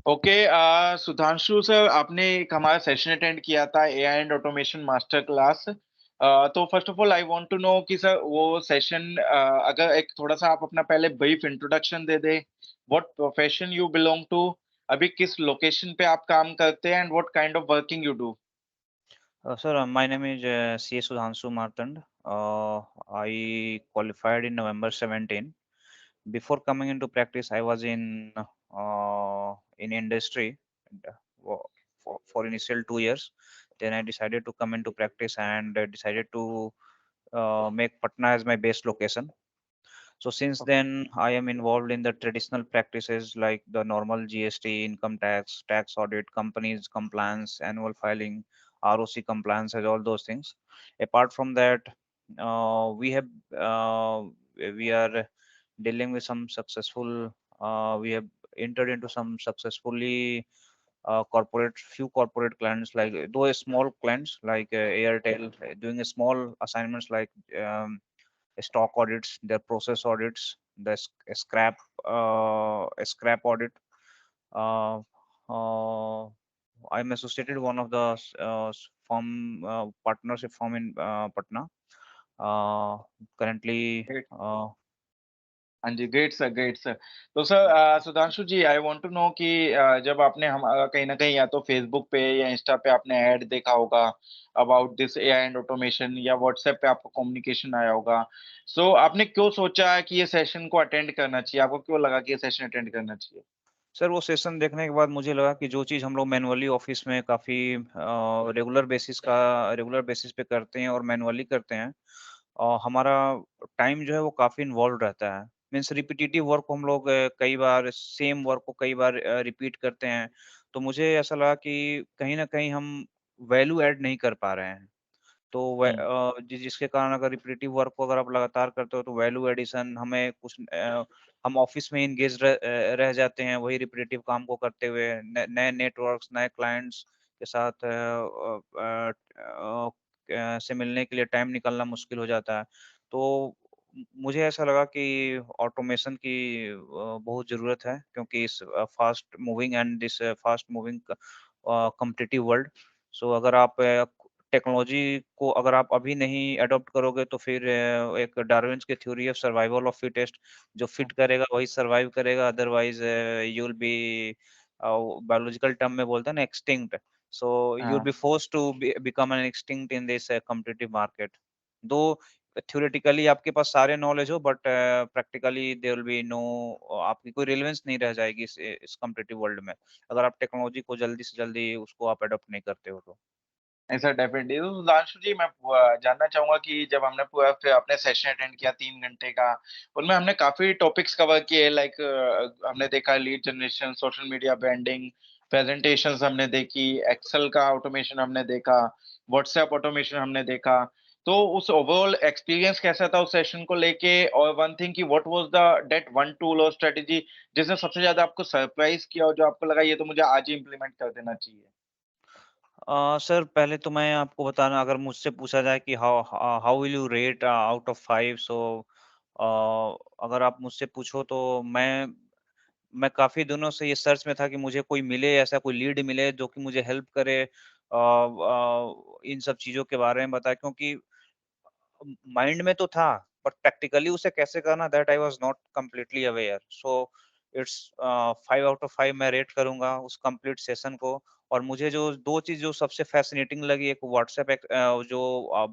Okay, Sudhanshu sir, आपने एक हमारा सेशन अटेंड किया था AI and automation master class. तो first of all I want to know कि सर वो सेशन, अगर एक थोड़ा सा आप अपना पहले ब्रीफ इंट्रोडक्शन दे दे। What profession you belong to, अभी किस लोकेशन पे आप काम करते हैं, and what kind of working you do. Sir, my name is C. Sudhanshu Martand. I qualified in November 17. Before coming into practice, I was in industry uh, for initial 2 years. Then I decided to come into practice and decided to make Patna as my base location. So since then, I am involved in the traditional practices like the normal GST, income tax, tax audit, companies compliance, annual filing, ROC compliance, and all those things. Apart from that, we have we are dealing with some successful. We have entered into some successfully corporate few corporate clients like though small clients like Airtel doing a small assignments like stock audits, their process audits, the scrap audit. Uh, uh, I'm associated with one of the firm partnership firm in Patna. Uh, Currently, हाँ जी, great sir, great sir. तो sir, Sudhanshu ji, I want to know कि जब आपने कहीं न कहीं या तो फ़ेसबुक पे या इंस्टा पे आपने ऐड देखा होगा about this AI and automation, या व्हाट्सएप पे आपको कम्युनिकेशन आया होगा। सो आपने क्यों सोचा कि ये सेशन को अटेंड करना चाहिए? आपको क्यों लगा कि ये सेशन अटेंड करना चाहिए? सर वो सेशन देखने के बाद मुझे लगा कि जो चीज़ हम लोग मैनुअली ऑफिस में काफ़ी रेगुलर बेसिस पे करते हैं और मैनुअली करते हैं, हमारा टाइम जो है वो काफ़ी इन्वॉल्व रहता है। मीन्स रिपिटिटिव वर्क को हम लोग कई बार सेम वर्क को कई बार रिपीट करते हैं। तो मुझे ऐसा लगा कि कहीं न कहीं हम वैल्यू ऐड नहीं कर पा रहे हैं। तो हुँ। जिसके कारण अगर रिपिटिटिव वर्क को अगर आप लगातार करते हो तो वैल्यू एडिशन हमें कुछ हम ऑफिस में एंगेज रह जाते हैं वही रिपिटिटिव काम को करते हुए नए नेटवर्क्स नए क्लाइंट्स के साथ से मिलने के लिए टाइम निकालना मुश्किल हो जाता है। तो मुझे ऐसा लगा कि ऑटोमेशन की बहुत ज़रूरत है क्योंकि इस fast moving and this fast moving competitive world. So अगर आप टेक्नोलॉजी को अगर आप अभी नहीं अडॉप्ट करोगे तो फिर एक डार्विन्स की theory of survival of fittest, जो फिट करेगा वही सर्वाइव करेगा, otherwise you will be biological term में बोलते हैं ना एक्सटिंक्ट। सो यू विल हाँ। Be forced to become an extinct in this competitive market. Though theoretically आपके पास सारे नॉलेज हो but practically there will be no, आपकी कोई रिलेवेंस नहीं रह जाएगी इस कॉम्पिटिटिव वर्ल्ड में अगर आप टेक्नोलॉजी को जल्दी से जल्दी उसको आप अडॉप्ट नहीं करते हो तो। नहीं सर, डेफ़िनिटली। तो सुधांशु जी, मैं जानना चाहूँगा कि जब हमने पूरा फिर आपने सेशन अटेंड किया 3 घंटे का, उनमें हमने काफ़ी टॉपिक्स कवर किए, लाइक हमने देखा lead generation, social media branding, presentations हमने देखी, एक्सेल का ऑटोमेशन हमने देखा, व्हाट्सएप ऑटोमेशन हमने देखा। तो उस ओवरऑल एक्सपीरियंस कैसा था उस सेशन को लेके? और वन थिंग कि what was the that one tool और स्ट्रैटेजी जिसने सबसे ज़्यादा आपको सरप्राइज़ किया और जो आपको लगा ये तो मुझे आज ही इम्प्लीमेंट कर देना चाहिए? सर पहले तो मैं आपको बताना अगर मुझसे पूछा जाए कि how how will you rate out of 5, सो अगर आप मुझसे पूछो तो मैं काफ़ी दिनों से ये सर्च में था कि मुझे कोई मिले, ऐसा कोई लीड मिले जो कि मुझे हेल्प करे इन सब चीज़ों के बारे में बताए क्योंकि माइंड में तो था, बट प्रैक्टिकली उसे कैसे करना that I was not completely aware. So it's 5 out of 5 मैं रेट करूँगा उस कंप्लीट सेशन को। और मुझे जो 2 चीज़ जो सबसे fascinating लगी, एक व्हाट्सएप जो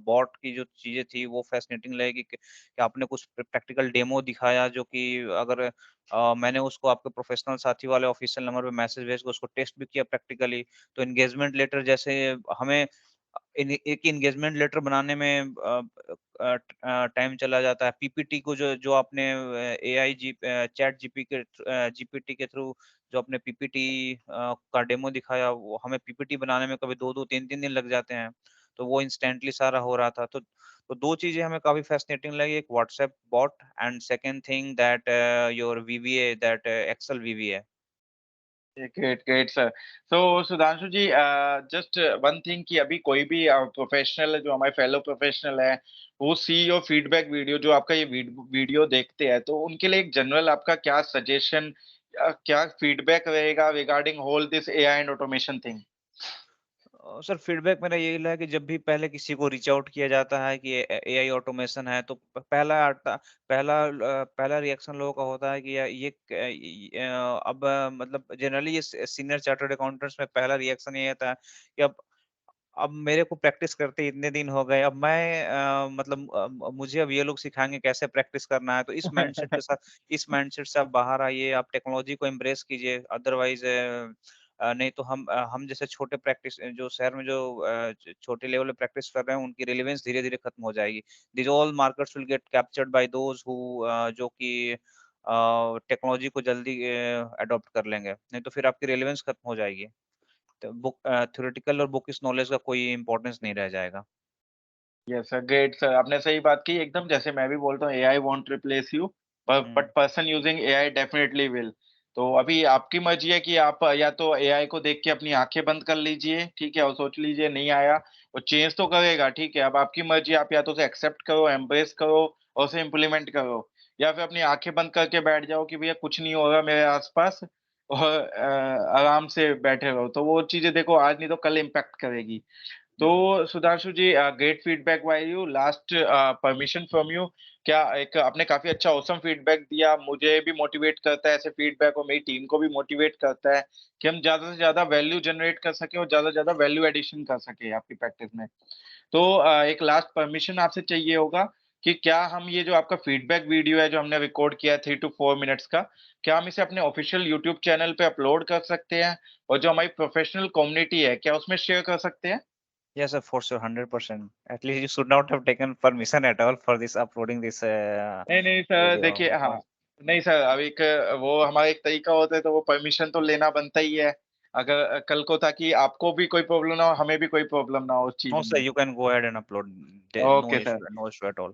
बॉट की जो चीज़ें थी वो fascinating लगी कि आपने कुछ प्रैक्टिकल डेमो दिखाया जो कि अगर मैंने उसको आपके प्रोफेशनल साथी वाले ऑफ़िशियल नंबर पे मैसेज भेज के उसको टेस्ट भी किया प्रैक्टिकली। तो एंगेजमेंट लेटर जैसे हमें एक एंगेजमेंट लेटर बनाने में टाइम चला जाता है। पीपीटी को जो जो आपने चैट जीपीटी के थ्रू जो आपने पीपीटी का डेमो दिखाया, वो हमें पीपीटी बनाने में कभी 2-2 3-3 दिन लग जाते हैं। तो वो इंस्टेंटली सारा हो रहा था। तो 2 चीज़ें हमें काफ़ी फ़ैसिनेटिंग लगी, एक WhatsApp bot and second thing that your VVA that Excel VVA. Great, great sir. तो Sudhanshu ji, just one thing कि अभी कोई भी प्रोफेशनल जो हमारे फेलो प्रोफेशनल है, वो सी योर फीडबैक वीडियो, जो आपका ये वीडियो देखते हैं, तो उनके लिए एक जनरल आपका क्या सजेशन क्या फीडबैक रहेगा regarding whole this AI and automation thing? Sir feedback मेरा यही रहा है कि जब भी पहले किसी को रीच आउट किया जाता है कि एआई ऑटोमेशन है तो पहला रिएक्शन लोगों का होता है कि अब मतलब जनरली ये सीनियर चार्टर्ड अकाउंटेंट्स में पहला रिएक्शन ये आता है कि अब मेरे को प्रैक्टिस करते इतने दिन हो गए, अब मतलब मुझे अब ये लोग सिखाएँगे कैसे प्रैक्टिस करना है, तो इस माइंडसेट से आप बाहर आइए, आप टेक्नोलॉजी को एम्ब्रेस कीजिए, अदरवाइज़ नहीं तो हम जैसे छोटे जो शहर में जो छोटे लेवल पे प्रैक्टिस कर रहे हैं, उनकी रिलेवेंस धीरे-धीरे खत्म हो जाएगी। These all markers will get captured by those जो कि टेक्नोलॉजी को जल्दी अडॉप्ट कर लेंगे, नहीं तो फिर आपकी रिलेवेंस खत्म हो जाएगी। तो थ्योरेटिकल और बुकिश नॉलेज का कोई इम्पोर्टेंस नहीं रह जाएगा। यस सर, ग्रेट सर, आपने सही बात की एकदम। जैसे मैं भी बोलता हूँ AI won't replace you, but hmm. Person using AI definitely will. तो अभी आपकी मर्जी है कि आप या तो एआई को देख के अपनी आंखें बंद कर लीजिए, ठीक है, और सोच लीजिए नहीं आया, वो चेंज तो करेगा, ठीक है। अब आपकी मर्जी, आप या तो उसे एक्सेप्ट करो, एम्ब्रेस करो और उसे इम्प्लीमेंट करो, या फिर अपनी आंखें बंद करके बैठ जाओ कि भैया कुछ नहीं होगा मेरे आसपास, और आराम से बैठे रहो। तो वो चीजें देखो आज नहीं तो कल इम्पैक्ट करेगी। तो हुँ। Sudhanshu ji, great feedback by you. Last permission from you. क्या एक आपने काफ़ी अच्छा ऑसम फीडबैक दिया, मुझे भी मोटिवेट करता है ऐसे फीडबैक, और मेरी टीम को भी मोटिवेट करता है कि हम ज़्यादा से ज़्यादा वैल्यू जनरेट कर सकें और ज़्यादा से ज़्यादा वैल्यू एडिशन कर सकें आपकी प्रैक्टिस में। तो एक लास्ट परमिशन आपसे चाहिए होगा कि क्या हम ये जो आपका फीडबैक वीडियो है जो हमने रिकॉर्ड किया है 3 टू 4 मिनट्स का, क्या हम इसे अपने ऑफिशियल यूट्यूब चैनल पे अपलोड कर सकते हैं? और जो हमारी प्रोफेशनल कम्युनिटी है, क्या उसमें शेयर कर सकते हैं? Yes, sir, for sure, 100%. At least you should not have taken permission at all for this uploading this नहीं, नहीं सर, देखिए, video. हाँ, नहीं सर, अब एक वो हमारा एक तरीका होता है तो वो परमिशन तो लेना बनता ही है। अगर कल को ताकि आपको भी कोई प्रॉब्लम ना हो, हमें भी कोई प्रॉब्लम ना हो उस चीज़ No, sir, में। you can go ahead and upload. Okay sir, No issue at all.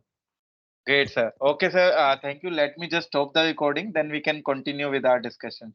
Great sir. Okay sir, thank you. Let me just stop the recording, then we can continue with our discussion.